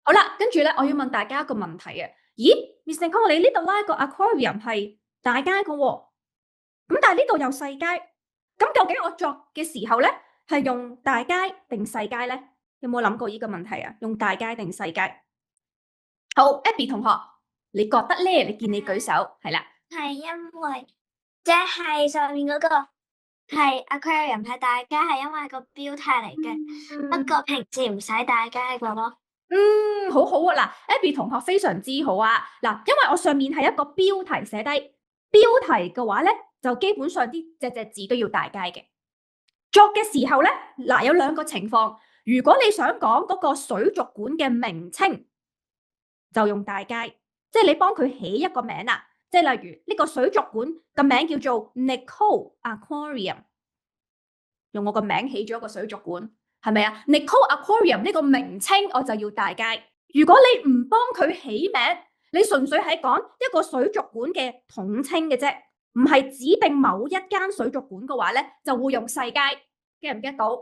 好啦，跟住咧，我要問大家一個問題啊。咦，Miss Nicole，你呢度拉個 aquarium 係大街嘅喎，咁但係呢度有細街，咁究竟我作嘅時候咧，係用大街定細街咧？有冇諗過呢個問題啊？用大街定細街？好，Abby 同學，你覺得咧？你見你舉手，係啦。係因為即係上面嗰個係 aquarium 係大家係因為個標題嚟嘅，不過平時唔使大家個咯。好好啊！嗱，Abby 同學非常之好啊！嗱，因為我上面係一個標題寫低，標題嘅話咧，就基本上啲隻字都要大街嘅。作嘅時候咧，嗱有兩個情況。如果你想講嗰個水族館嘅名稱，就用大街，即係你幫佢起一個名啊。即係例如呢個水族館嘅名叫做 Nicole Aquarium，用我個名起咗一個水族館，係咪啊？Nicole Aquarium 呢個名稱我就要大街。如果你唔幫佢起名，你純粹係講一個水族館嘅統稱嘅啫，唔係指定某一間水族館嘅話咧，就會用細街。get 唔 get 到？